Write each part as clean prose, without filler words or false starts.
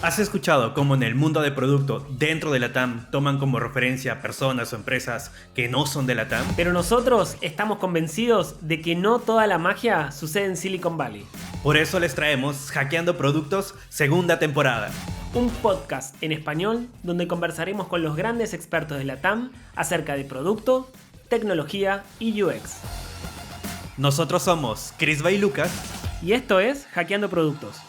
¿Has escuchado cómo en el mundo de producto dentro de la TAM toman como referencia personas o empresas que no son de la TAM? Pero nosotros estamos convencidos de que no toda la magia sucede en Silicon Valley. Por eso les traemos Hackeando Productos, segunda temporada. Un podcast en español donde conversaremos con los grandes expertos de la TAM acerca de producto, tecnología y UX. Nosotros somos Crisba y Lucas. Y esto es Hackeando Productos.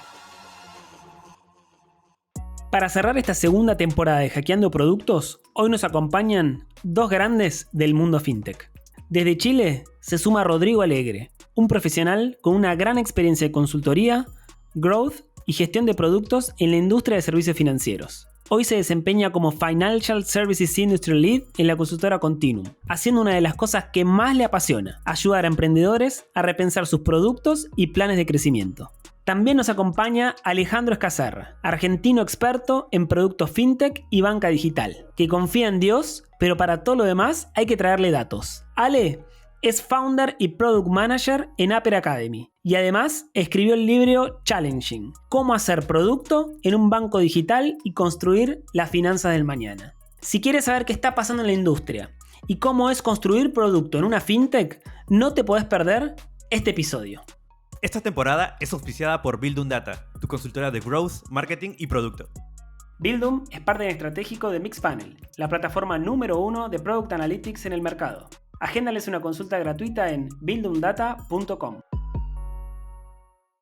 Para cerrar esta segunda temporada de Hackeando Productos, hoy nos acompañan dos grandes del mundo fintech. Desde Chile se suma Rodrigo Alegre, un profesional con una gran experiencia de consultoría, growth y gestión de productos en la industria de servicios financieros. Hoy se desempeña como Financial Services Industry Lead en la consultora Continuum, haciendo una de las cosas que más le apasiona, ayudar a emprendedores a repensar sus productos y planes de crecimiento. También nos acompaña Alejandro Escazarra, argentino experto en productos fintech y banca digital, que confía en Dios, pero para todo lo demás hay que traerle datos. Ale es founder y product manager en Aper Academy y además escribió el libro Challenging: Cómo hacer producto en un banco digital y construir las finanzas del mañana. Si quieres saber qué está pasando en la industria y cómo es construir producto en una fintech, no te podés perder este episodio. Esta temporada es auspiciada por Bildung Data, tu consultora de growth, marketing y producto. Bildung es partner estratégico de Mixpanel, la plataforma número 1 de Product Analytics en el mercado. Agéndales una consulta gratuita en bildungdata.com.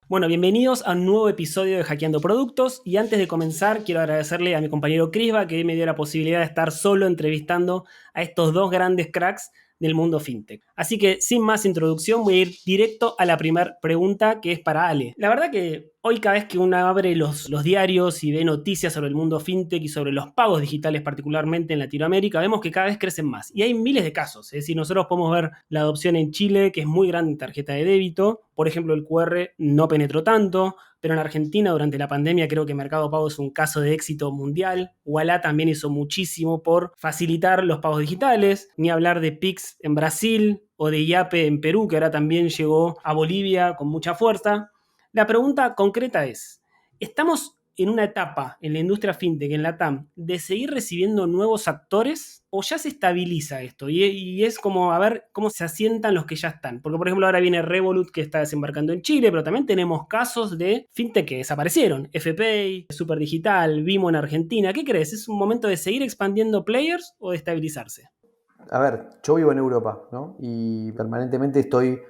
Bueno, bienvenidos a un nuevo episodio de Hackeando Productos, y antes de comenzar quiero agradecerle a mi compañero Crisba, que me dio la posibilidad de estar solo entrevistando a estos dos grandes cracks del mundo fintech. Así que sin más introducción voy a ir directo a la primera pregunta, que es para Ale. La verdad que hoy cada vez que uno abre los diarios y ve noticias sobre el mundo fintech y sobre los pagos digitales particularmente en Latinoamérica, vemos que cada vez crecen más y hay miles de casos. Es decir, nosotros podemos ver la adopción en Chile, que es muy grande en tarjeta de débito. Por ejemplo, el QR no penetró tanto, pero en Argentina durante la pandemia creo que Mercado Pago es un caso de éxito mundial. Ualá también hizo muchísimo por facilitar los pagos digitales, ni hablar de Pix en Brasil o de Yape en Perú, que ahora también llegó a Bolivia con mucha fuerza. La pregunta concreta es, ¿estamos en una etapa en la industria fintech, en la TAM, de seguir recibiendo nuevos actores o ya se estabiliza esto? Y es como a ver cómo se asientan los que ya están. Porque, por ejemplo, ahora viene Revolut, que está desembarcando en Chile, pero también tenemos casos de fintech que desaparecieron. FPay, Superdigital, Vimo en Argentina. ¿Qué crees? ¿Es un momento de seguir expandiendo players o de estabilizarse? A ver, yo vivo en Europa, ¿no? Y permanentemente estoy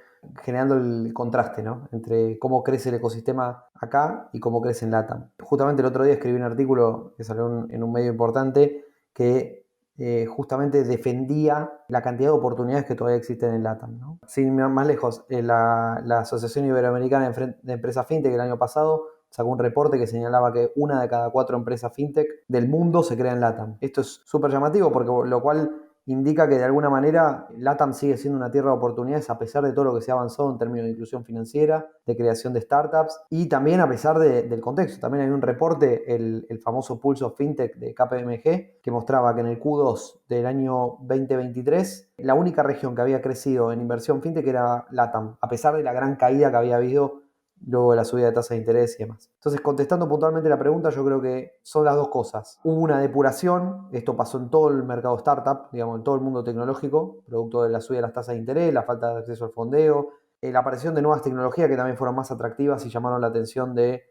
generando el contraste, ¿no? Entre cómo crece el ecosistema acá y cómo crece en LATAM. Justamente el otro día escribí un artículo que salió en un medio importante que justamente defendía la cantidad de oportunidades que todavía existen en LATAM, ¿no? Sin ir más lejos, la Asociación Iberoamericana de Empresas FinTech el año pasado sacó un reporte que señalaba que 1 de cada 4 empresas FinTech del mundo se crea en LATAM. Esto es súper llamativo porque lo cual indica que de alguna manera LATAM sigue siendo una tierra de oportunidades a pesar de todo lo que se ha avanzado en términos de inclusión financiera, de creación de startups y también a pesar del contexto. También hay un reporte, el famoso Pulse of Fintech de KPMG, que mostraba que en el Q2 del año 2023 la única región que había crecido en inversión fintech era LATAM, a pesar de la gran caída que había habido luego de la subida de tasa de interés y demás. Entonces, contestando puntualmente la pregunta, yo creo que son las dos cosas. Hubo una depuración, esto pasó en todo el mercado startup, digamos, en todo el mundo tecnológico, producto de la subida de las tasas de interés, la falta de acceso al fondeo, la aparición de nuevas tecnologías que también fueron más atractivas y llamaron la atención de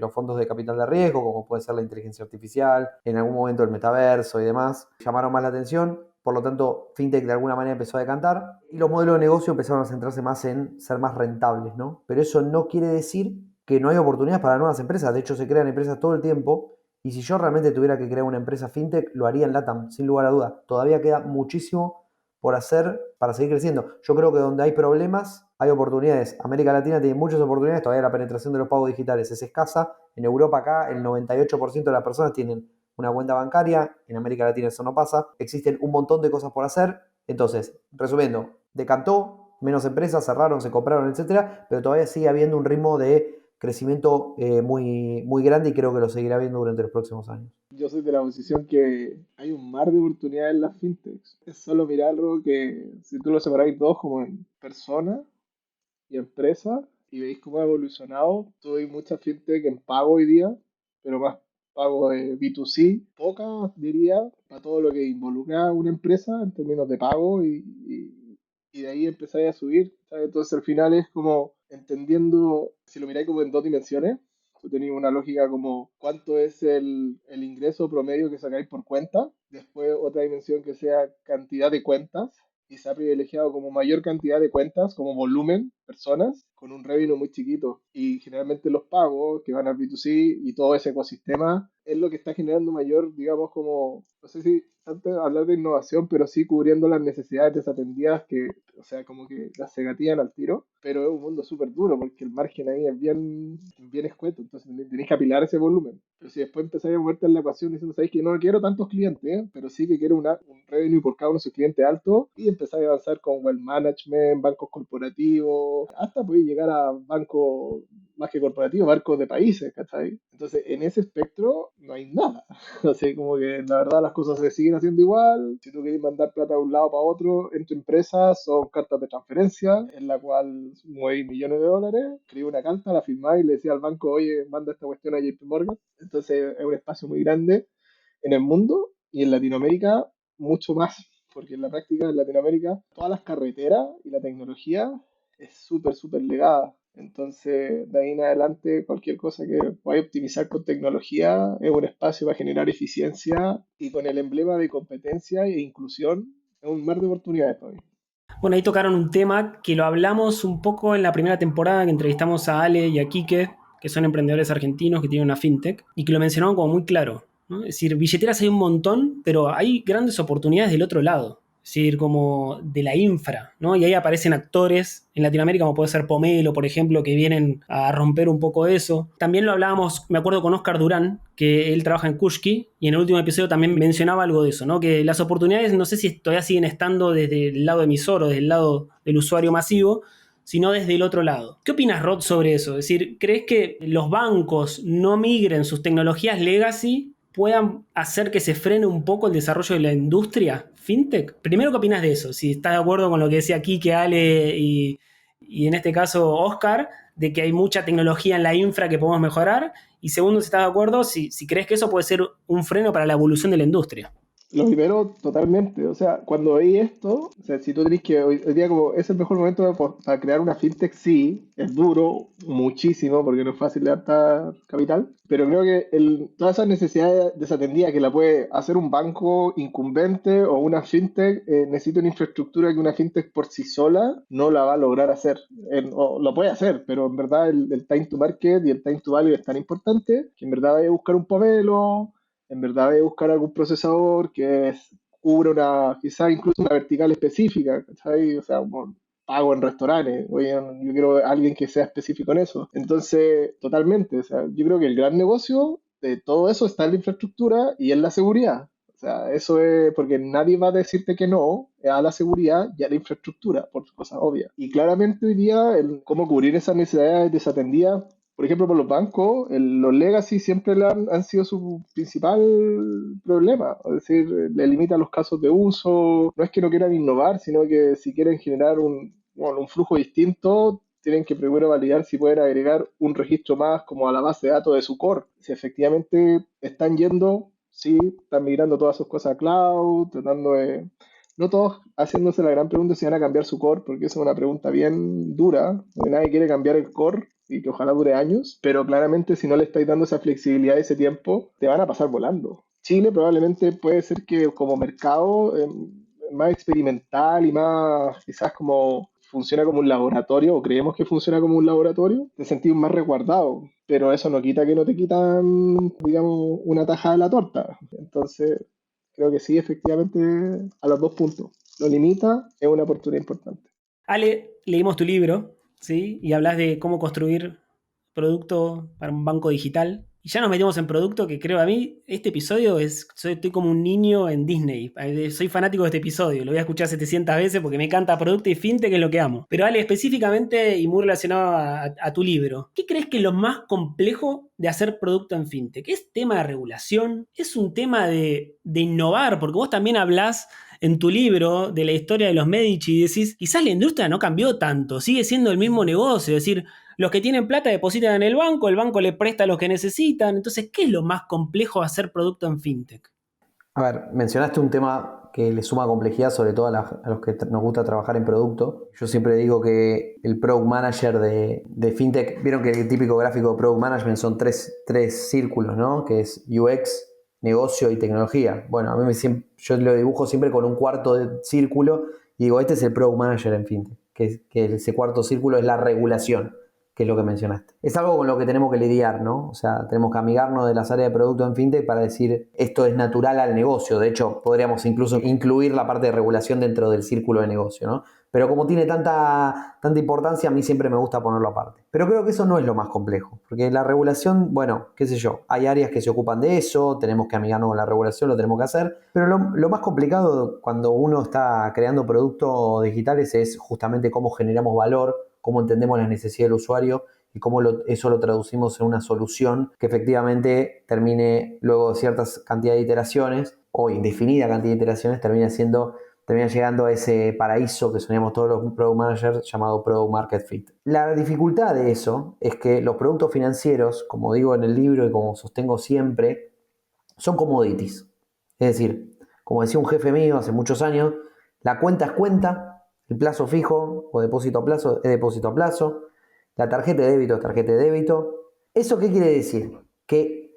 los fondos de capital de riesgo, como puede ser la inteligencia artificial, en algún momento el metaverso y demás, llamaron más la atención. Por lo tanto, FinTech de alguna manera empezó a decantar y los modelos de negocio empezaron a centrarse más en ser más rentables, ¿no? Pero eso no quiere decir que no hay oportunidades para nuevas empresas. De hecho, se crean empresas todo el tiempo y si yo realmente tuviera que crear una empresa FinTech, lo haría en LATAM, sin lugar a duda. Todavía queda muchísimo por hacer para seguir creciendo. Yo creo que donde hay problemas, hay oportunidades. América Latina tiene muchas oportunidades, todavía la penetración de los pagos digitales es escasa. En Europa acá el 98% de las personas tienen una cuenta bancaria, en América Latina eso no pasa, existen un montón de cosas por hacer. Entonces, resumiendo, decantó, menos empresas cerraron, se compraron, etcétera, pero todavía sigue habiendo un ritmo de crecimiento muy, muy grande y creo que lo seguirá viendo durante los próximos años. Yo soy de la posición que hay un mar de oportunidades en las fintechs. Es solo mirarlo que si tú lo separáis todos como en personas y empresas y veis cómo ha evolucionado, tú hay muchas fintech en pago hoy día, pero más pagos de B2C, pocas diría, para todo lo que involucra una empresa en términos de pago y de ahí empezáis a subir, ¿sabes? Entonces al final es como entendiendo, si lo miráis como en dos dimensiones, tú tenéis una lógica como cuánto es el ingreso promedio que sacáis por cuenta, después otra dimensión que sea cantidad de cuentas, y se ha privilegiado como mayor cantidad de cuentas, como volumen, personas, con un revenue muy chiquito. Y generalmente los pagos que van al B2C y todo ese ecosistema es lo que está generando mayor, digamos, como, no sé si antes de hablar de innovación, pero sí cubriendo las necesidades desatendidas que, o sea, como que las se gatillan al tiro, pero es un mundo súper duro porque el margen ahí es bien escueto, entonces tenéis que apilar ese volumen. Pero si después empezáis a moverte en la ecuación diciendo, sabéis que no quiero tantos clientes, pero sí que quiero un revenue por cada uno de sus clientes alto, y empezáis a avanzar con wealth management, bancos corporativos, hasta podéis llegar a bancos más que corporativos, bancos de países, ¿cachai? Entonces, en ese espectro no hay nada. Así como que la verdad las cosas se siguen haciendo igual. Si tú quieres mandar plata de un lado para otro en tu empresa, son cartas de transferencia, en la cual mueves millones de dólares, escribes una carta, la firmáis y le decís al banco, oye, manda esta cuestión a JP Morgan. Entonces, es un espacio muy grande en el mundo y en Latinoamérica mucho más, porque en la práctica en Latinoamérica todas las carreteras y la tecnología es súper legada. Entonces, de ahí en adelante, cualquier cosa que vaya a optimizar con tecnología es un espacio para generar eficiencia y con el emblema de competencia e inclusión es un mar de oportunidades todavía. Bueno, ahí tocaron un tema que lo hablamos un poco en la primera temporada que entrevistamos a Ale y a Quique, que son emprendedores argentinos que tienen una fintech, y que lo mencionaban como muy claro, ¿no? Es decir, billeteras hay un montón, pero hay grandes oportunidades del otro lado. Es decir, como de la infra, ¿no? Y ahí aparecen actores en Latinoamérica, como puede ser Pomelo, por ejemplo, que vienen a romper un poco eso. También lo hablábamos, me acuerdo, con Oscar Durán, que él trabaja en Kushki, y en el último episodio también mencionaba algo de eso, ¿no? Que las oportunidades no sé si todavía siguen estando desde el lado emisor o desde el lado del usuario masivo, sino desde el otro lado. ¿Qué opinas, Rod, sobre eso? Es decir, ¿crees que los bancos no migren sus tecnologías legacy puedan hacer que se frene un poco el desarrollo de la industria fintech? Primero, ¿qué opinas de eso? Si estás de acuerdo con lo que decía Kike, Ale y en este caso Oscar, de que hay mucha tecnología en la infra que podemos mejorar. Y segundo, si estás de acuerdo, si crees que eso puede ser un freno para la evolución de la industria. Lo primero, totalmente. O sea, cuando veis esto, o sea, si tú tenés que hoy día como es el mejor momento para crear una fintech, sí, es duro, muchísimo, porque no es fácil levantar capital, pero creo que todas esas necesidades desatendidas que la puede hacer un banco incumbente o una fintech, necesita una infraestructura que una fintech por sí sola no la va a lograr hacer. O lo puede hacer, pero en verdad el time to market y el time to value es tan importante que en verdad hay que buscar un pomelo, en verdad voy a buscar algún procesador que cubra quizás incluso una vertical específica, ¿cachai? O sea, pago en restaurantes, oye, yo quiero alguien que sea específico en eso. Entonces, totalmente, o sea, yo creo que el gran negocio de todo eso está en la infraestructura y en la seguridad. O sea, eso es porque nadie va a decirte que no a la seguridad y a la infraestructura, por cosas obvias. Y claramente hoy día, cómo cubrir esas necesidades desatendidas, por ejemplo, por los bancos, los legacy siempre han sido su principal problema. Es decir, le limitan los casos de uso. No es que no quieran innovar, sino que si quieren generar un flujo distinto, tienen que primero validar si pueden agregar un registro más como a la base de datos de su core. Si efectivamente están yendo, sí, están migrando todas sus cosas a cloud, tratando de... No todos haciéndose la gran pregunta si van a cambiar su core, porque esa es una pregunta bien dura, porque nadie quiere cambiar el core y que ojalá dure años, pero claramente si no le estáis dando esa flexibilidad y ese tiempo, te van a pasar volando. Chile probablemente puede ser que como mercado más experimental y más quizás como funciona como un laboratorio, o creemos que funciona como un laboratorio, te sentís más resguardado, pero eso no quita que no te quitan, digamos, una taja de la torta. Entonces, creo que sí, efectivamente, a los dos puntos. Lo limita, es una oportunidad importante. Ale, leímos tu libro, ¿sí? Y hablas de cómo construir producto para un banco digital. Y ya nos metemos en producto, que creo a mí, este episodio estoy como un niño en Disney. Soy fanático de este episodio, lo voy a escuchar 700 veces porque me encanta producto y fintech, que es lo que amo. Pero Ale, específicamente y muy relacionado a tu libro, ¿qué crees que es lo más complejo de hacer producto en fintech? ¿Es tema de regulación? ¿Es un tema de innovar? Porque vos también hablás en tu libro de la historia de los Medici y decís, quizás la industria no cambió tanto, sigue siendo el mismo negocio, es decir, los que tienen plata depositan en el banco le presta a los que necesitan. Entonces, ¿qué es lo más complejo de hacer producto en fintech? A ver, mencionaste un tema que le suma complejidad, sobre todo a los que nos gusta trabajar en producto. Yo siempre digo que el Product Manager de FinTech, vieron que el típico gráfico de Product Management son tres círculos, ¿no? Que es UX, negocio y tecnología. Bueno, yo lo dibujo siempre con un cuarto de círculo y digo, este es el Product Manager en FinTech, que ese cuarto círculo es la regulación, que es lo que mencionaste. Es algo con lo que tenemos que lidiar, ¿no? O sea, tenemos que amigarnos de las áreas de producto en FinTech para decir esto es natural al negocio. De hecho, podríamos incluso incluir la parte de regulación dentro del círculo de negocio, ¿no? Pero como tiene tanta importancia, a mí siempre me gusta ponerlo aparte. Pero creo que eso no es lo más complejo, porque la regulación, bueno, qué sé yo, hay áreas que se ocupan de eso, tenemos que amigarnos con la regulación, lo tenemos que hacer, pero lo más complicado cuando uno está creando productos digitales es justamente cómo generamos valor, cómo entendemos las necesidades del usuario y cómo eso lo traducimos en una solución que efectivamente termine luego de ciertas cantidad de iteraciones o indefinida cantidad de iteraciones termina llegando a ese paraíso que soñamos todos los product managers llamado Product Market Fit. La dificultad de eso es que los productos financieros, como digo en el libro y como sostengo siempre, son commodities. Es decir, como decía un jefe mío hace muchos años, la cuenta es cuenta, el plazo fijo o depósito a plazo es depósito a plazo, la tarjeta de débito es tarjeta de débito. ¿Eso qué quiere decir? Que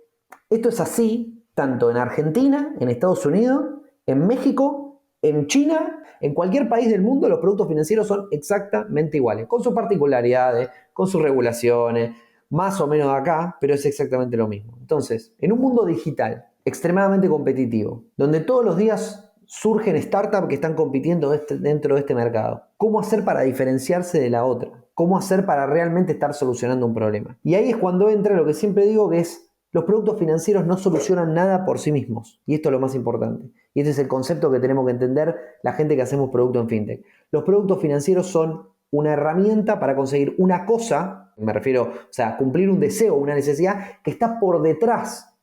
esto es así tanto en Argentina, en Estados Unidos, en México, en China, en cualquier país del mundo los productos financieros son exactamente iguales, con sus particularidades, con sus regulaciones, más o menos acá, pero es exactamente lo mismo. Entonces, en un mundo digital extremadamente competitivo, donde todos los días surgen startups que están compitiendo dentro de este mercado. ¿Cómo hacer para diferenciarse de la otra? ¿Cómo hacer para realmente estar solucionando un problema? Y ahí es cuando entra lo que siempre digo, que es los productos financieros no solucionan nada por sí mismos. Y esto es lo más importante. Y este es el concepto que tenemos que entender la gente que hacemos producto en FinTech. Los productos financieros son una herramienta para conseguir una cosa, me refiero, o sea, cumplir un deseo, una necesidad que está por detrás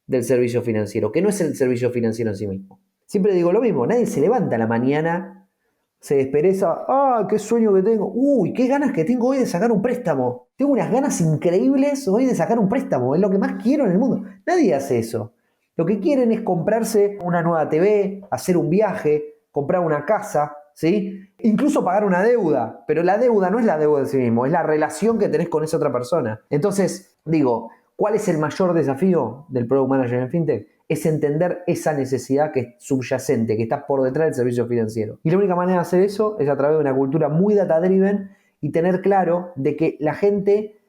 del servicio financiero, que no es el servicio financiero en sí mismo. Siempre digo lo mismo, nadie se levanta a la mañana, se despereza, qué sueño que tengo, qué ganas que tengo hoy de sacar un préstamo. Tengo unas ganas increíbles hoy de sacar un préstamo, es lo que más quiero en el mundo. Nadie hace eso. Lo que quieren es comprarse una nueva TV, hacer un viaje, comprar una casa, ¿sí? Incluso pagar una deuda, pero la deuda no es la deuda en sí mismo, es la relación que tenés con esa otra persona. Entonces, digo, ¿cuál es el mayor desafío del Product Manager en FinTech? Es entender esa necesidad que es subyacente, que está por detrás del servicio financiero. Y la única manera de hacer eso es a través de una cultura muy data-driven y tener claro de que la gente,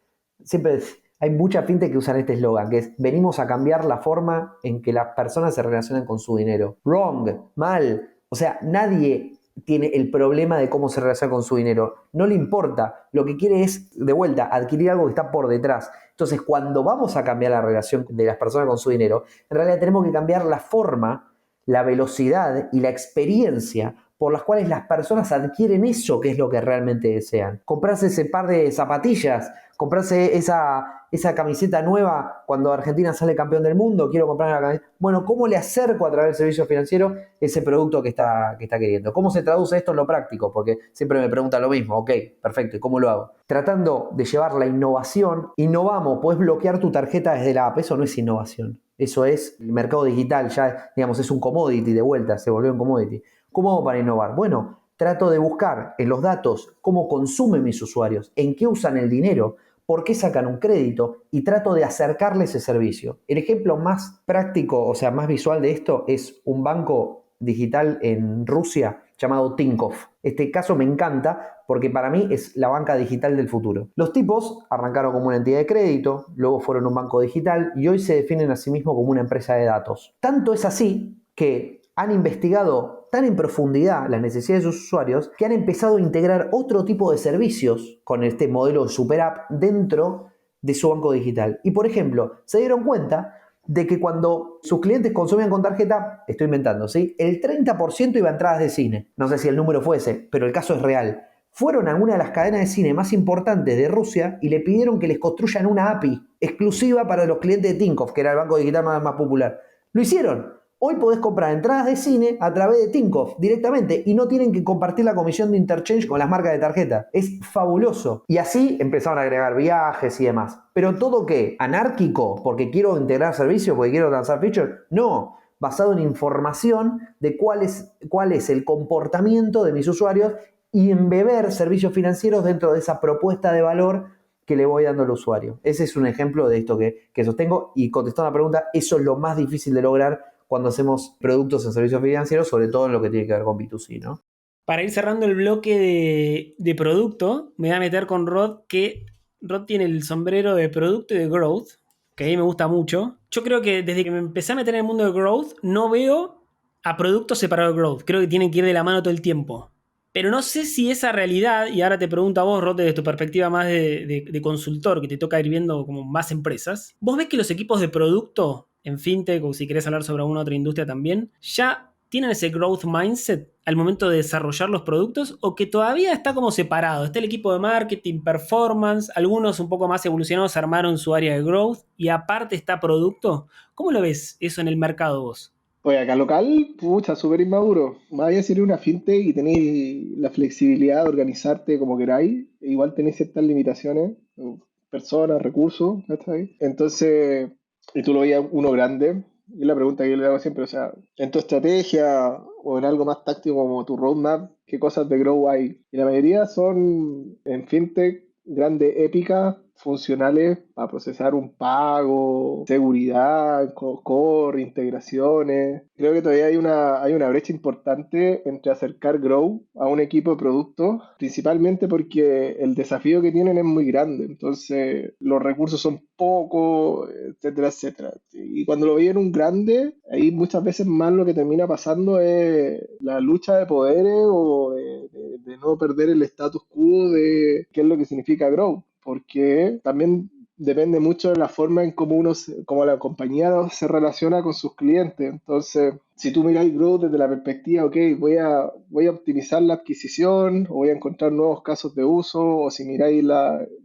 siempre hay mucha fintech que usan este eslogan, que es venimos a cambiar la forma en que las personas se relacionan con su dinero. Wrong, mal. O sea, nadie tiene el problema de cómo se relaciona con su dinero. No le importa. Lo que quiere es, de vuelta, adquirir algo que está por detrás. Entonces, cuando vamos a cambiar la relación de las personas con su dinero, en realidad tenemos que cambiar la forma, la velocidad y la experiencia por las cuales las personas adquieren eso que es lo que realmente desean. Comprarse ese par de zapatillas, comprarse esa camiseta nueva cuando Argentina sale campeón del mundo, quiero comprar la camiseta. Bueno, ¿cómo le acerco a través del servicio financiero ese producto que está queriendo? ¿Cómo se traduce esto en lo práctico? Porque siempre me preguntan lo mismo. Ok, perfecto, ¿y cómo lo hago? Tratando de llevar la innovación. Innovamos, puedes bloquear tu tarjeta desde la app. Eso no es innovación. Eso es el mercado digital, ya digamos, es un commodity de vuelta, se volvió un commodity. ¿Cómo hago para innovar? Bueno, trato de buscar en los datos cómo consumen mis usuarios, en qué usan el dinero, por qué sacan un crédito y trato de acercarles ese servicio. El ejemplo más práctico, o sea, más visual de esto es un banco digital en Rusia llamado Tinkoff. Este caso me encanta porque para mí es la banca digital del futuro. Los tipos arrancaron como una entidad de crédito, luego fueron un banco digital y hoy se definen a sí mismos como una empresa de datos. Tanto es así que han investigado tan en profundidad las necesidades de sus usuarios que han empezado a integrar otro tipo de servicios con este modelo de super app dentro de su banco digital. Y por ejemplo, se dieron cuenta de que cuando sus clientes consumían con tarjeta, estoy inventando, ¿sí? El 30% iba a entradas de cine. No sé si el número fue ese, pero el caso es real. Fueron a una de las cadenas de cine más importantes de Rusia y le pidieron que les construyan una API exclusiva para los clientes de Tinkoff, que era el banco digital más popular. Lo hicieron. Hoy podés comprar entradas de cine a través de Tinkoff directamente y no tienen que compartir la comisión de interchange con las marcas de tarjeta. Es fabuloso. Y así empezaron a agregar viajes y demás. Pero todo ¿qué? ¿Anárquico? ¿Porque quiero integrar servicios? ¿Porque quiero lanzar features? No. Basado en información de cuál es el comportamiento de mis usuarios y embeber servicios financieros dentro de esa propuesta de valor que le voy dando al usuario. Ese es un ejemplo de esto que sostengo. Y contestando a la pregunta, eso es lo más difícil de lograr cuando hacemos productos en servicios financieros, sobre todo en lo que tiene que ver con B2C, ¿no? Para ir cerrando el bloque de producto, me voy a meter con Rod, que Rod tiene el sombrero de producto y de growth, que a mí me gusta mucho. Yo creo que desde que me empecé a meter en el mundo de growth, no veo a productos separados de growth. Creo que tienen que ir de la mano todo el tiempo. Pero no sé si esa realidad, y ahora te pregunto a vos, Rod, desde tu perspectiva más de consultor, que te toca ir viendo como más empresas, ¿vos ves que los equipos de producto en fintech, o si querés hablar sobre alguna otra industria también, ya tienen ese growth mindset al momento de desarrollar los productos, o que todavía está como separado? Está el equipo de marketing, performance, algunos un poco más evolucionados armaron su área de growth y aparte está producto. ¿Cómo lo ves eso en el mercado vos? Oye, acá local, pucha, súper inmaduro. Vaya a ser una fintech y tenéis la flexibilidad de organizarte como queráis. Igual tenéis ciertas limitaciones, personas, recursos, ¿cachai? Entonces, y tú lo veías uno grande. Y la pregunta que yo le hago siempre, o sea, en tu estrategia o en algo más táctico como tu roadmap, ¿qué cosas de grow hay? Y la mayoría son en fintech grandes, épicas, funcionales para procesar un pago, seguridad, core, integraciones. Creo que todavía hay una brecha importante entre acercar Grow a un equipo de producto, principalmente porque el desafío que tienen es muy grande. Entonces, los recursos son pocos, etcétera, etcétera. Y cuando lo veía en un grande, ahí muchas veces más lo que termina pasando es la lucha de poderes o de no perder el status quo de qué es lo que significa Grow, porque también depende mucho de la forma en cómo como la compañía se relaciona con sus clientes. Entonces, si tú miras Growth desde la perspectiva, ok, voy a optimizar la adquisición, o voy a encontrar nuevos casos de uso, o si miráis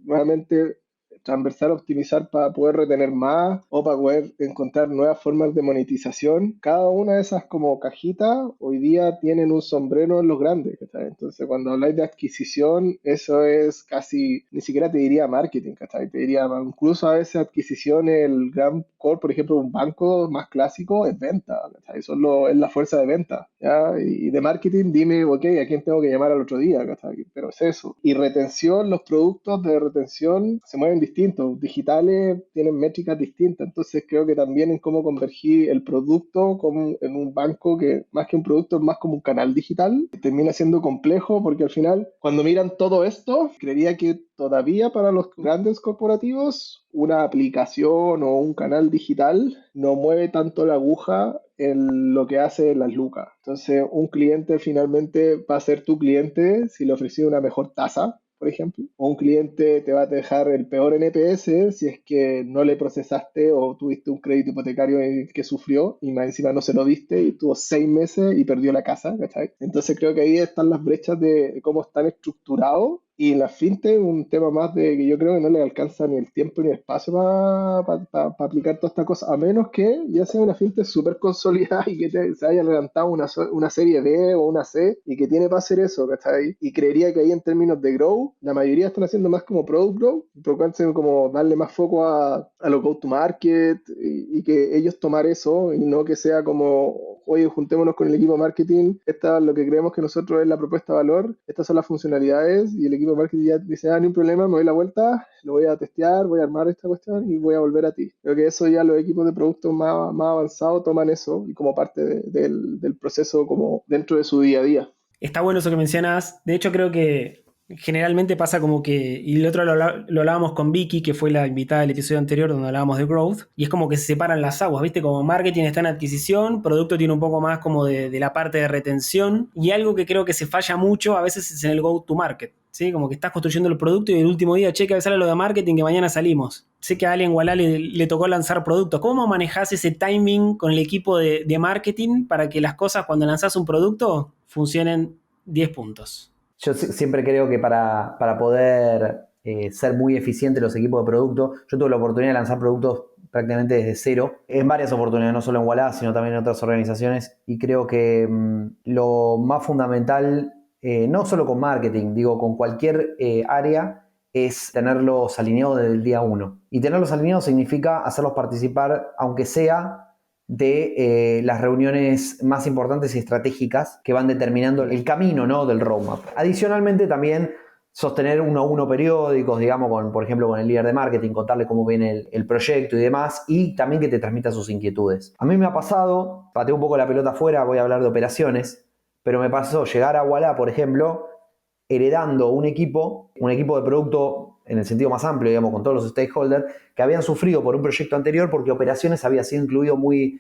nuevamente transversal, optimizar para poder retener más o para poder encontrar nuevas formas de monetización. Cada una de esas como cajitas hoy día tienen un sombrero en los grandes, ¿cachai? Entonces, cuando habláis de adquisición, eso es casi, ni siquiera te diría marketing, ¿cachai? Te diría, incluso a veces adquisición, el gran core, por ejemplo, un banco más clásico es venta, ¿cachai? Eso es la fuerza de venta, ¿ya? Y de marketing, dime, ok, ¿a quién tengo que llamar al otro día, ¿cachai? Pero es eso. Y retención, los productos de retención se mueven distintos, digitales tienen métricas distintas, entonces creo que también en cómo convergir el producto en un banco, que más que un producto es más como un canal digital, termina siendo complejo, porque al final cuando miran todo esto, creería que todavía para los grandes corporativos una aplicación o un canal digital no mueve tanto la aguja en lo que hace las lucas. Entonces un cliente finalmente va a ser tu cliente si le ofreces una mejor tasa, por ejemplo, o un cliente te va a dejar el peor NPS si es que no le procesaste o tuviste un crédito hipotecario que sufrió y más encima no se lo diste y tuvo 6 meses y perdió la casa, ¿cachai? Entonces creo que ahí están las brechas de cómo están estructurados. Y en la fintech, un tema más de que yo creo que no le alcanza ni el tiempo ni el espacio para aplicar toda esta cosa, a menos que ya sea una fintech súper consolidada y que se haya levantado una serie B o una C y que tiene para hacer eso, ¿cachai? Y creería que ahí en términos de grow, la mayoría están haciendo más como product grow, preocuparse como darle más foco a lo go to market y que ellos tomar eso y no que sea como, oye, juntémonos con el equipo de marketing, esta es lo que creemos que nosotros es la propuesta de valor, estas son las funcionalidades, y el equipo de marketing ya dice, ni un problema, me doy la vuelta, lo voy a testear, voy a armar esta cuestión y voy a volver a ti. Creo que eso ya los equipos de producto más avanzados toman eso y como parte del proceso como dentro de su día a día. Está bueno eso que mencionas. De hecho, creo que generalmente pasa como que, y el otro lo hablábamos con Vicky, que fue la invitada del episodio anterior donde hablábamos de growth, y es como que se separan las aguas, ¿viste? Como marketing está en adquisición, producto tiene un poco más como de la parte de retención, y algo que creo que se falla mucho a veces es en el go to market, ¿sí? Como que estás construyendo el producto y el último día, che, que sale lo de marketing, que mañana salimos. Sé que a Alien Wallah le tocó lanzar productos. ¿Cómo manejás ese timing con el equipo de marketing para que las cosas cuando lanzás un producto funcionen 10 puntos? Yo siempre creo que para poder ser muy eficientes los equipos de producto, yo tuve la oportunidad de lanzar productos prácticamente desde cero, en varias oportunidades, no solo en Ualá, sino también en otras organizaciones. Y creo que lo más fundamental, no solo con marketing, digo, con cualquier área, es tenerlos alineados desde el día uno. Y tenerlos alineados significa hacerlos participar, aunque sea de las reuniones más importantes y estratégicas que van determinando el camino, ¿no?, del roadmap. Adicionalmente, también sostener uno a uno periódicos, digamos, por ejemplo, con el líder de marketing, contarle cómo viene el proyecto y demás, y también que te transmita sus inquietudes. A mí me ha pasado, pateo un poco la pelota afuera, voy a hablar de operaciones, pero me pasó llegar a Ualá, por ejemplo, heredando un equipo de producto en el sentido más amplio, digamos, con todos los stakeholders, que habían sufrido por un proyecto anterior porque operaciones había sido incluido muy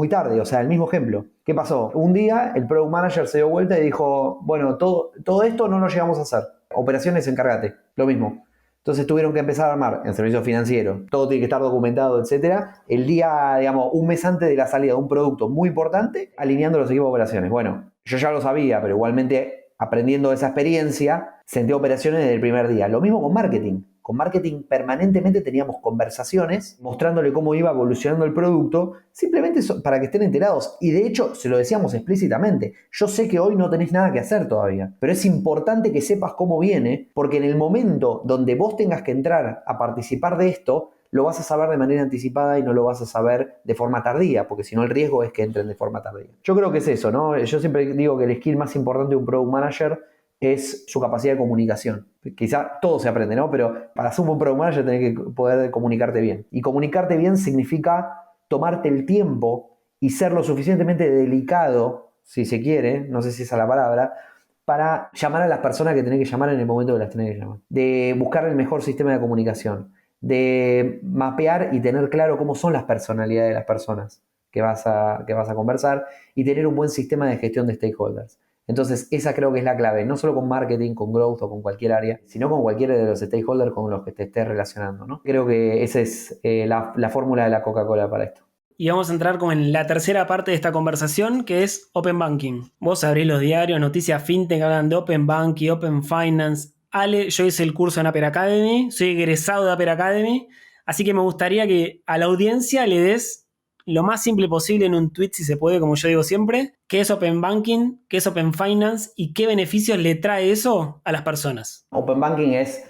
tarde. O sea, el mismo ejemplo. ¿Qué pasó? Un día el product manager se dio vuelta y dijo, bueno, todo esto no lo llegamos a hacer. Operaciones, encárgate. Lo mismo. Entonces tuvieron que empezar a armar en servicio financiero. Todo tiene que estar documentado, etcétera. El día, digamos, un mes antes de la salida de un producto muy importante, alineando los equipos de operaciones. Bueno, yo ya lo sabía, pero igualmente aprendiendo de esa experiencia, sentí operaciones desde el primer día. Lo mismo con marketing. Con marketing permanentemente teníamos conversaciones mostrándole cómo iba evolucionando el producto, simplemente para que estén enterados. Y de hecho, se lo decíamos explícitamente. Yo sé que hoy no tenés nada que hacer todavía, pero es importante que sepas cómo viene, porque en el momento donde vos tengas que entrar a participar de esto, lo vas a saber de manera anticipada y no lo vas a saber de forma tardía, porque si no el riesgo es que entren de forma tardía. Yo creo que es eso, ¿no? Yo siempre digo que el skill más importante de un product manager es su capacidad de comunicación. Quizá todo se aprende, ¿no? Pero para ser un buen product manager tenés que poder comunicarte bien. Y comunicarte bien significa tomarte el tiempo y ser lo suficientemente delicado, si se quiere, no sé si esa es la palabra, para llamar a las personas que tenés que llamar en el momento que las tenés que llamar. De buscar el mejor sistema de comunicación. De mapear y tener claro cómo son las personalidades de las personas que vas a conversar y tener un buen sistema de gestión de stakeholders. Entonces, esa creo que es la clave, no solo con marketing, con growth o con cualquier área, sino con cualquiera de los stakeholders con los que te estés relacionando, ¿no? Creo que esa es la fórmula de la Coca-Cola para esto. Y vamos a entrar como en la tercera parte de esta conversación, que es Open Banking. Vos abrís los diarios, noticias fintech, hablan de Open Banking, Open Finance. Ale, yo hice el curso en Aper Academy, soy egresado de Aper Academy, así que me gustaría que a la audiencia le des lo más simple posible en un tweet, si se puede, como yo digo siempre, qué es Open Banking, qué es Open Finance y qué beneficios le trae eso a las personas. Open Banking es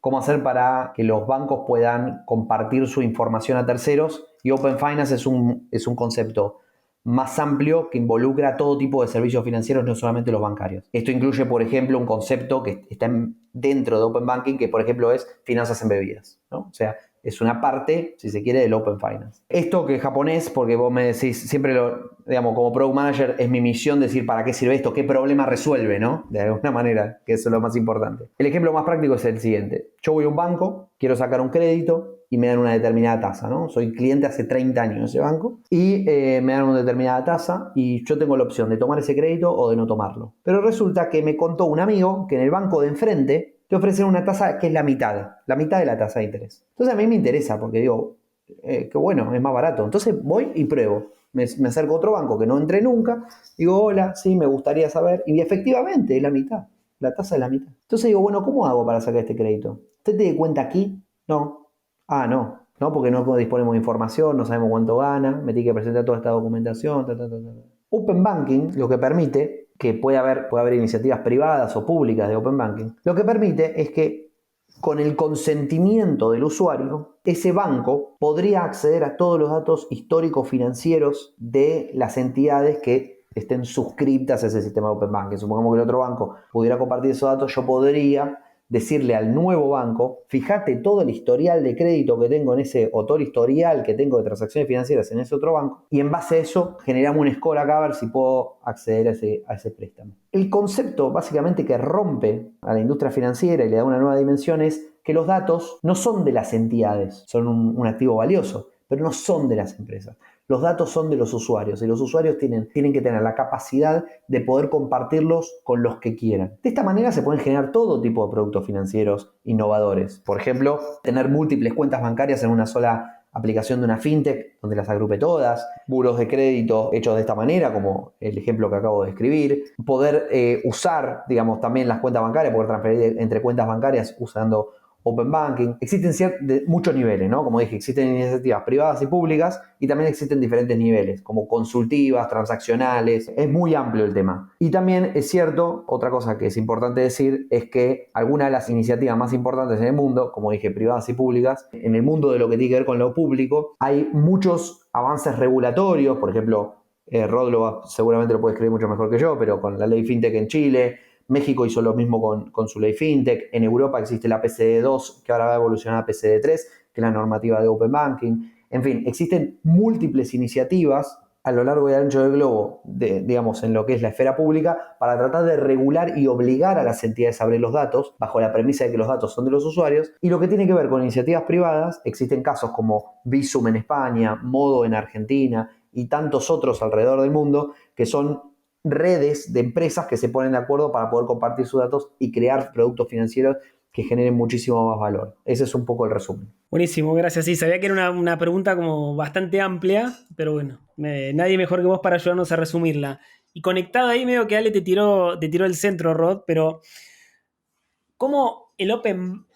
cómo hacer para que los bancos puedan compartir su información a terceros, y Open Finance es un concepto más amplio que involucra todo tipo de servicios financieros, no solamente los bancarios. Esto incluye, por ejemplo, un concepto que está dentro de Open Banking, que por ejemplo es finanzas embebidas, ¿no? O sea, es una parte, si se quiere, del Open Finance. Esto que es japonés, porque vos me decís, siempre digamos, como Product Manager es mi misión decir para qué sirve esto, qué problema resuelve, ¿no? De alguna manera, que eso es lo más importante. El ejemplo más práctico es el siguiente. Yo voy a un banco, quiero sacar un crédito y me dan una determinada tasa, ¿no? Soy cliente hace 30 años de ese banco y me dan una determinada tasa y yo tengo la opción de tomar ese crédito o de no tomarlo. Pero resulta que me contó un amigo que en el banco de enfrente te ofrecen una tasa que es la mitad de la tasa de interés. Entonces a mí me interesa porque digo, qué bueno, es más barato. Entonces voy y pruebo. Me acerco a otro banco que no entré nunca, digo, hola, sí, me gustaría saber. Y efectivamente es la mitad, la tasa es la mitad. Entonces digo, bueno, ¿cómo hago para sacar este crédito? ¿Usted te da cuenta aquí? No. Ah, no, porque no disponemos de información, no sabemos cuánto gana, me tiene que presentar toda esta documentación. Open Banking lo que permite, que puede haber iniciativas privadas o públicas de Open Banking, lo que permite es que con el consentimiento del usuario, ese banco podría acceder a todos los datos históricos financieros de las entidades que estén suscriptas a ese sistema de Open Banking. Supongamos que el otro banco pudiera compartir esos datos, yo podría decirle al nuevo banco, fíjate todo el historial de crédito que tengo en ese, o todo el historial que tengo de transacciones financieras en ese otro banco, y en base a eso generamos un score acá a ver si puedo acceder a ese préstamo. El concepto básicamente que rompe a la industria financiera y le da una nueva dimensión es que los datos no son de las entidades, son un activo valioso, pero no son de las empresas. Los datos son de los usuarios y los usuarios tienen que tener la capacidad de poder compartirlos con los que quieran. De esta manera se pueden generar todo tipo de productos financieros innovadores. Por ejemplo, tener múltiples cuentas bancarias en una sola aplicación de una fintech donde las agrupe todas, buros de crédito hechos de esta manera, como el ejemplo que acabo de escribir, poder usar, digamos, también las cuentas bancarias, poder transferir entre cuentas bancarias usando Open Banking. Existen muchos niveles, ¿no? Como dije, existen iniciativas privadas y públicas y también existen diferentes niveles, como consultivas, transaccionales. Es muy amplio el tema. Y también es cierto, otra cosa que es importante decir, es que algunas de las iniciativas más importantes en el mundo, como dije, privadas y públicas, en el mundo de lo que tiene que ver con lo público, hay muchos avances regulatorios, por ejemplo, Rod seguramente lo puede escribir mucho mejor que yo, pero con la ley FinTech en Chile, México hizo lo mismo con su ley FinTech. En Europa existe la PSD2, que ahora va a evolucionar a PSD3, que es la normativa de Open Banking. En fin, existen múltiples iniciativas a lo largo y ancho del globo, digamos, en lo que es la esfera pública, para tratar de regular y obligar a las entidades a abrir los datos, bajo la premisa de que los datos son de los usuarios. Y lo que tiene que ver con iniciativas privadas, existen casos como Bizum en España, Modo en Argentina y tantos otros alrededor del mundo, que son redes de empresas que se ponen de acuerdo para poder compartir sus datos y crear productos financieros que generen muchísimo más valor. Ese es un poco el resumen. Buenísimo, gracias. Sí, sabía que era una pregunta como bastante amplia, pero bueno, nadie mejor que vos para ayudarnos a resumirla. Y conectado ahí, medio que Ale te tiró el centro, Rod, pero ¿cómo el Open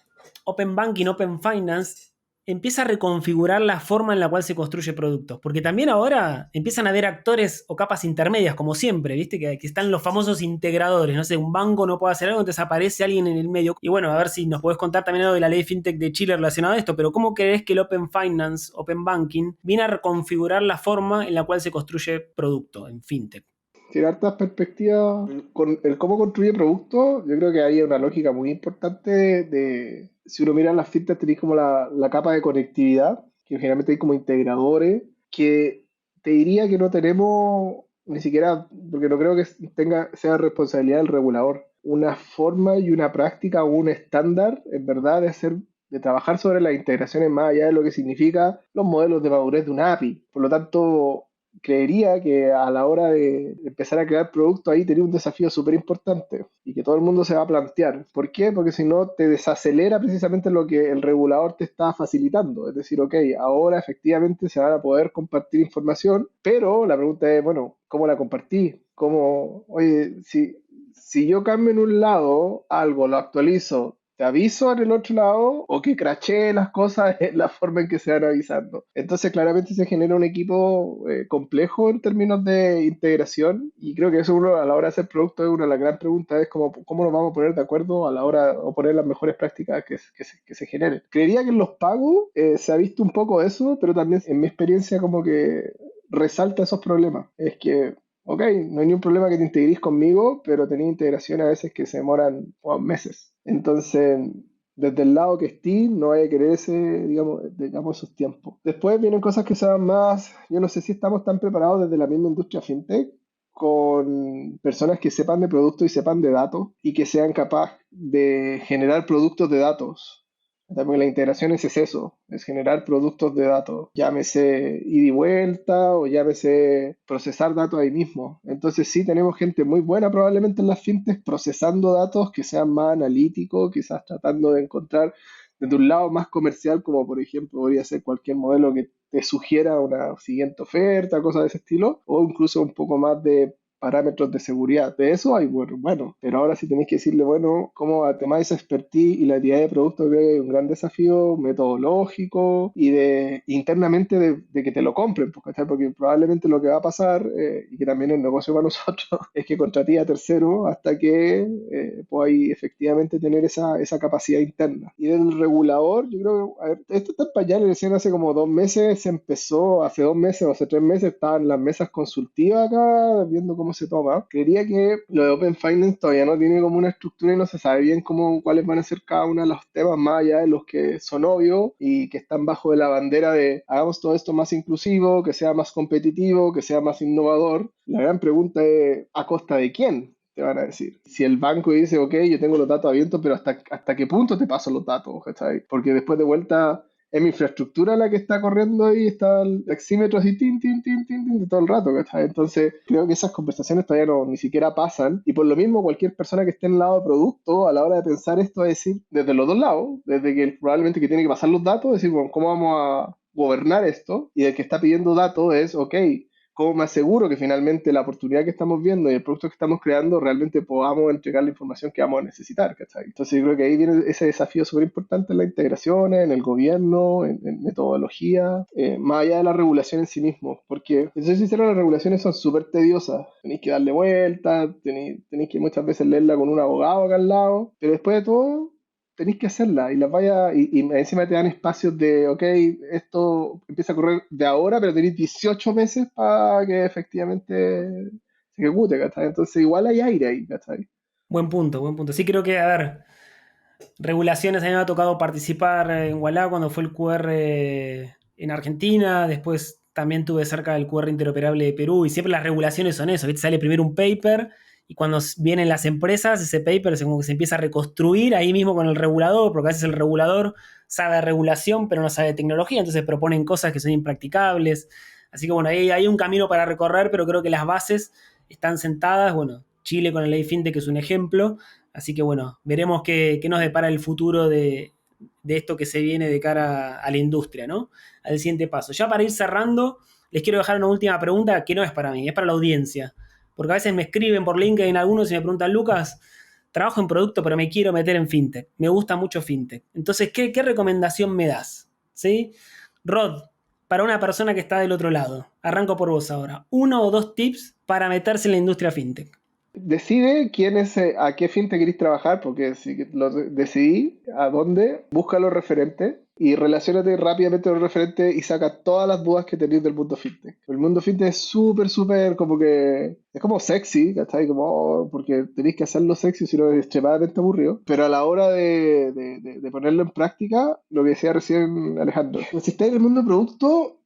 Banking, Open Finance empieza a reconfigurar la forma en la cual se construye productos? Porque también ahora empiezan a haber actores o capas intermedias, como siempre, ¿viste? Que están los famosos integradores. No sé, un banco no puede hacer algo, entonces aparece alguien en el medio. Y bueno, a ver si nos podés contar también algo de la ley FinTech de Chile relacionado a esto, pero ¿cómo crees que el Open Finance, Open Banking, viene a reconfigurar la forma en la cual se construye producto en FinTech? Tiene hartas perspectivas con el cómo construye productos. Yo creo que hay una lógica muy importante si uno mira las fintech, tenéis como la capa de conectividad, que generalmente hay como integradores, que te diría que no tenemos ni siquiera, porque no creo que sea responsabilidad del regulador, una forma y una práctica o un estándar, en verdad, de trabajar sobre las integraciones más allá de lo que significa los modelos de madurez de una API. Por lo tanto, creería que a la hora de empezar a crear productos ahí tenía un desafío súper importante y que todo el mundo se va a plantear. ¿Por qué? Porque si no te desacelera precisamente lo que el regulador te está facilitando. Es decir, ok, ahora efectivamente se van a poder compartir información, pero la pregunta es, bueno, ¿cómo la compartí? ¿Cómo, oye, si yo cambio en un lado algo, lo actualizo, te aviso en el otro lado o que crashee las cosas en la forma en que se van avisando? Entonces claramente se genera un equipo complejo en términos de integración y creo que eso uno a la hora de hacer producto es una de las grandes preguntas, es cómo nos vamos a poner de acuerdo a la hora o poner las mejores prácticas que se generen. Creería que en los pagos se ha visto un poco eso, pero también en mi experiencia como que resalta esos problemas. Es que ok, no hay ningún problema que te integrís conmigo, pero tenés integraciones a veces que se demoran meses. Entonces, desde el lado que estés, no hay que querer digamos, esos tiempos. Después vienen cosas que sean más, yo no sé si estamos tan preparados desde la misma industria fintech, con personas que sepan de productos y sepan de datos, y que sean capaces de generar productos de datos. También la integración es eso, es generar productos de datos, llámese ida y vuelta o llámese procesar datos ahí mismo. Entonces sí tenemos gente muy buena probablemente en las fintechs procesando datos que sean más analíticos, quizás tratando de encontrar desde un lado más comercial, como por ejemplo podría ser cualquier modelo que te sugiera una siguiente oferta, cosas de ese estilo, o incluso un poco más de parámetros de seguridad. De eso hay bueno, pero ahora sí tenéis que decirle, bueno, cómo además esa expertise y la idea de producto, creo que hay un gran desafío metodológico y de internamente de que te lo compren, porque probablemente lo que va a pasar, y que también es negocio para nosotros, es que contratí a tercero hasta que podáis efectivamente tener esa capacidad interna. Y del regulador, yo creo que, a ver, esto está en pañales, recién hace como 2 meses, hace 2 meses o hace 3 meses, estaban las mesas consultivas acá, viendo cómo se toma. Creería que lo de Open Finance todavía no tiene como una estructura y no se sabe bien cuáles van a ser cada uno de los temas, más allá de los que son obvios y que están bajo de la bandera de hagamos todo esto más inclusivo, que sea más competitivo, que sea más innovador. La gran pregunta es, ¿a costa de quién? Te van a decir. Si el banco dice, ok, yo tengo los datos abiertos, pero ¿hasta qué punto te paso los datos? ¿Cachai? Porque después de vuelta es mi infraestructura la que está corriendo y está el taxímetro así, tin, tin, tin, tin, tin, todo el rato, ¿cachai? Entonces, creo que esas conversaciones todavía ni siquiera pasan. Y por lo mismo, cualquier persona que esté en el lado de producto, a la hora de pensar esto, es decir, desde los dos lados, desde que probablemente que tiene que pasar los datos, decir, bueno, ¿cómo vamos a gobernar esto? Y el que está pidiendo datos es, ok, ¿cómo me aseguro que finalmente la oportunidad que estamos viendo y el producto que estamos creando realmente podamos entregar la información que vamos a necesitar? ¿Cachai? Entonces yo creo que ahí viene ese desafío súper importante en las integraciones, en el gobierno, en metodología, más allá de la regulación en sí mismo, porque, si soy sincero, las regulaciones son súper tediosas, tenéis que darle vueltas, tenéis que muchas veces leerla con un abogado acá al lado, pero después de todo tenéis que hacerla y las vaya y encima te dan espacios de, ok, esto empieza a correr de ahora, pero tenéis 18 meses para que efectivamente se ejecute, ¿cachai? Entonces igual hay aire ahí, ¿cachai? Buen punto, buen punto. Sí, creo que, a ver, regulaciones, a mí me ha tocado participar en Wallah cuando fue el QR en Argentina, después también tuve cerca del QR interoperable de Perú, y siempre las regulaciones son eso, ¿viste? Sale primero un paper, y cuando vienen las empresas, ese paper como que se empieza a reconstruir ahí mismo con el regulador, porque a veces el regulador sabe de regulación, pero no sabe de tecnología, entonces proponen cosas que son impracticables. Así que bueno, ahí hay un camino para recorrer, pero creo que las bases están sentadas. Bueno, Chile con la ley FinTech es un ejemplo. Así que bueno, veremos qué nos depara el futuro de esto que se viene de cara a la industria, ¿no? Al siguiente paso. Ya para ir cerrando, les quiero dejar una última pregunta que no es para mí, es para la audiencia. Porque a veces me escriben por LinkedIn algunos y me preguntan, Lucas, trabajo en producto, pero me quiero meter en FinTech. Me gusta mucho FinTech. Entonces, ¿qué recomendación me das? ¿Sí? Rod, para una persona que está del otro lado, arranco por vos ahora. 1 o 2 tips para meterse en la industria FinTech. Decide a qué fin te querés trabajar, porque si decidí a dónde, busca los referentes y relaciónate rápidamente con los referentes y saca todas las dudas que tenéis del mundo fintech. El mundo fintech es súper como que es como sexy, ¿cachai? Como, porque tenéis que hacerlo sexy, si no es extremadamente aburrido. Pero a la hora de ponerlo en práctica, lo que decía recién Alejandro, si estáis en el mundo de producto,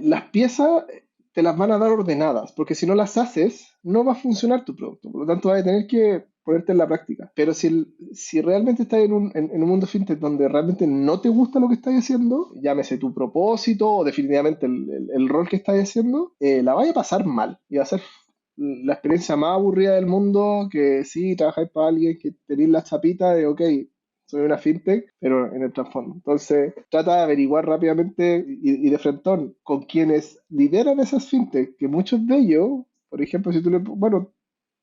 las piezas te las van a dar ordenadas, porque si no las haces, no va a funcionar tu producto. Por lo tanto, vas a tener que ponerte en la práctica. Pero si realmente estás en un mundo fintech donde realmente no te gusta lo que estás haciendo, llámese tu propósito o definitivamente el rol que estás haciendo, la vaya a pasar mal y va a ser la experiencia más aburrida del mundo, que sí, trabajáis para alguien, que tenéis la chapita de, ok, soy una fintech, pero en el trasfondo. Entonces, trata de averiguar rápidamente y de frentón con quienes lideran esas fintech, que muchos de ellos, por ejemplo, si tú bueno,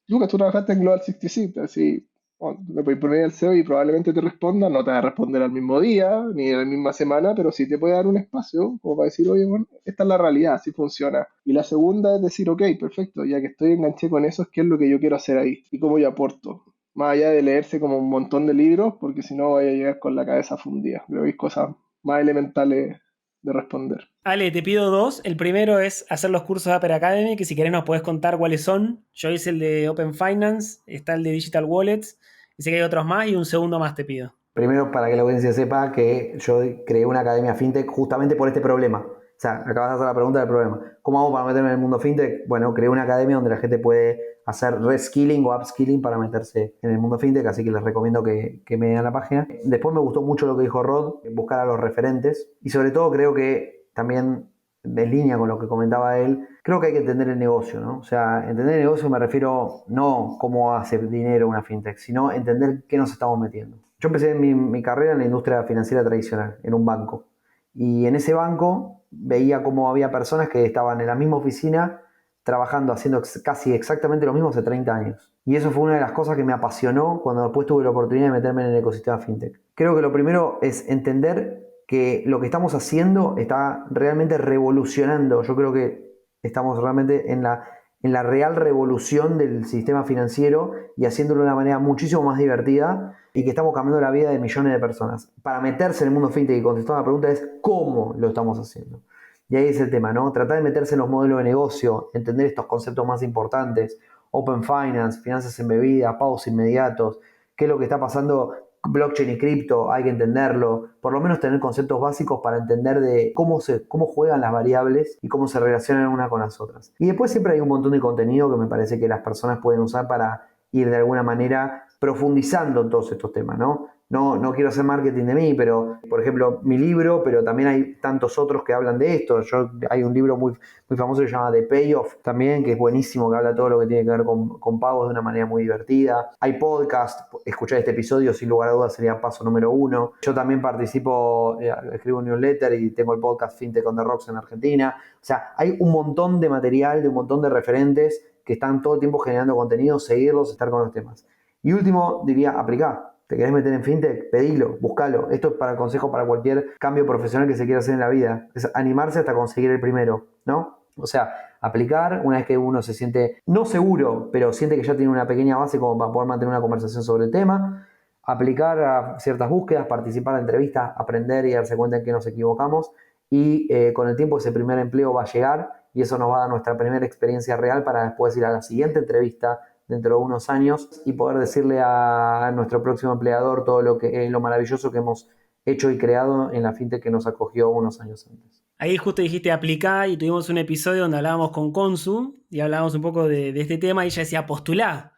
Lucas, tú trabajaste en Global 66, así, bueno, le puedes poner al CEO y probablemente te responda, no te va a responder al mismo día, ni en la misma semana, pero sí te puede dar un espacio como para decir, oye, bueno, esta es la realidad, así funciona. Y la segunda es decir, ok, perfecto, ya que estoy enganché con eso, ¿qué es lo que yo quiero hacer ahí? ¿Y cómo yo aporto? Más allá de leerse como un montón de libros, porque si no vaya a llegar con la cabeza fundida. Creo que hay cosas más elementales de responder. Ale, te pido 2. El primero es hacer los cursos de Aper Academy, que si querés nos podés contar cuáles son. Yo hice el de Open Finance, está el de Digital Wallets, y sé que hay otros más, y un segundo más te pido. Primero, para que la audiencia sepa que yo creé una academia fintech justamente por este problema. O sea, acabas de hacer la pregunta del problema. ¿Cómo hago para meterme en el mundo fintech? Bueno, creé una academia donde la gente puede hacer reskilling o upskilling para meterse en el mundo fintech, así que les recomiendo que me den a la página. Después me gustó mucho lo que dijo Rod, buscar a los referentes, y sobre todo creo que también en línea con lo que comentaba él, creo que hay que entender el negocio, ¿no? O sea, entender el negocio me refiero no cómo hace dinero una fintech, sino entender qué nos estamos metiendo. Yo empecé mi carrera en la industria financiera tradicional, en un banco. Y en ese banco veía cómo había personas que estaban en la misma oficina trabajando, haciendo casi exactamente lo mismo hace 30 años. Y eso fue una de las cosas que me apasionó cuando después tuve la oportunidad de meterme en el ecosistema fintech. Creo que lo primero es entender que lo que estamos haciendo está realmente revolucionando. Yo creo que estamos realmente en la real revolución del sistema financiero y haciéndolo de una manera muchísimo más divertida y que estamos cambiando la vida de millones de personas. Para meterse en el mundo fintech y contestar la pregunta es ¿cómo lo estamos haciendo? Y ahí es el tema, ¿no? Tratar de meterse en los modelos de negocio, entender estos conceptos más importantes, Open Finance, finanzas embebidas, pagos inmediatos, qué es lo que está pasando, blockchain y cripto, hay que entenderlo, por lo menos tener conceptos básicos para entender de cómo juegan las variables y cómo se relacionan unas con las otras. Y después siempre hay un montón de contenido que me parece que las personas pueden usar para ir de alguna manera profundizando en todos estos temas, ¿no? no quiero hacer marketing de mí, pero por ejemplo mi libro, pero también hay tantos otros que hablan de esto. Hay un libro muy, muy famoso que se llama The Payoff también, que es buenísimo, que habla todo lo que tiene que ver con pagos de una manera muy divertida. Hay podcast, escuchar este episodio sin lugar a dudas sería paso número 1. Yo también participo, escribo un newsletter y tengo el podcast FinTech on the Rocks en Argentina. O sea, hay un montón de material, de un montón de referentes que están todo el tiempo generando contenido, seguirlos, estar con los temas. Y último, diría, aplicar. ¿Te querés meter en fintech? Pedilo, buscalo. Esto es para consejo para cualquier cambio profesional que se quiera hacer en la vida. Es animarse hasta conseguir el primero, ¿no? O sea, aplicar una vez que uno se siente, no seguro, pero siente que ya tiene una pequeña base como para poder mantener una conversación sobre el tema. Aplicar a ciertas búsquedas, participar en entrevistas, aprender y darse cuenta en que nos equivocamos. Y con el tiempo ese primer empleo va a llegar y eso nos va a dar nuestra primera experiencia real para después ir a la siguiente entrevista dentro de unos años y poder decirle a nuestro próximo empleador todo lo maravilloso que hemos hecho y creado en la fintech que nos acogió unos años antes. Ahí justo dijiste aplicar y tuvimos un episodio donde hablábamos con Consu y hablábamos un poco de este tema y ella decía postulá,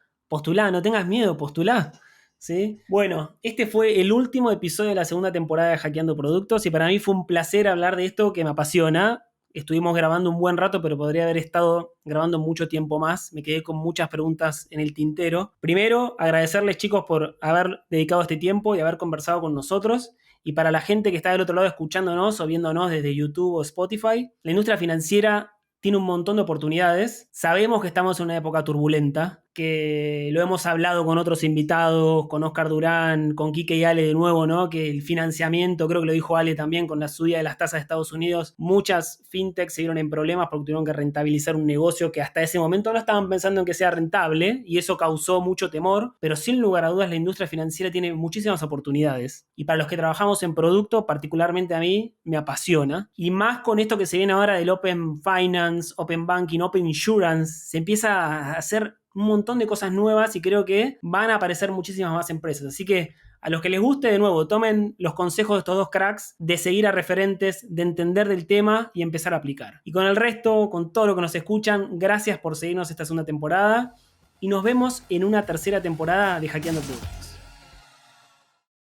no tengas miedo, postulá. ¿Sí? Bueno, este fue el último episodio de la segunda temporada de Hackeando Productos y para mí fue un placer hablar de esto que me apasiona. Estuvimos grabando un buen rato, pero podría haber estado grabando mucho tiempo más. Me quedé con muchas preguntas en el tintero. Primero, agradecerles, chicos, por haber dedicado este tiempo y haber conversado con nosotros. Y para la gente que está del otro lado escuchándonos o viéndonos desde YouTube o Spotify, la industria financiera tiene un montón de oportunidades. Sabemos que estamos en una época turbulenta, que lo hemos hablado con otros invitados, con Oscar Durán, con Quique y Ale de nuevo, ¿no? Que el financiamiento, creo que lo dijo Ale también, con la subida de las tasas de Estados Unidos, muchas fintechs se vieron en problemas porque tuvieron que rentabilizar un negocio que hasta ese momento no estaban pensando en que sea rentable y eso causó mucho temor, pero sin lugar a dudas la industria financiera tiene muchísimas oportunidades y para los que trabajamos en producto, particularmente a mí, me apasiona y más con esto que se viene ahora del Open Finance, Open Banking, Open Insurance, se empieza a hacer un montón de cosas nuevas y creo que van a aparecer muchísimas más empresas. Así que a los que les guste, de nuevo, tomen los consejos de estos dos cracks de seguir a referentes, de entender del tema y empezar a aplicar. Y con el resto, con todo lo que nos escuchan, gracias por seguirnos esta segunda temporada y nos vemos en una tercera temporada de Hackeando Productos.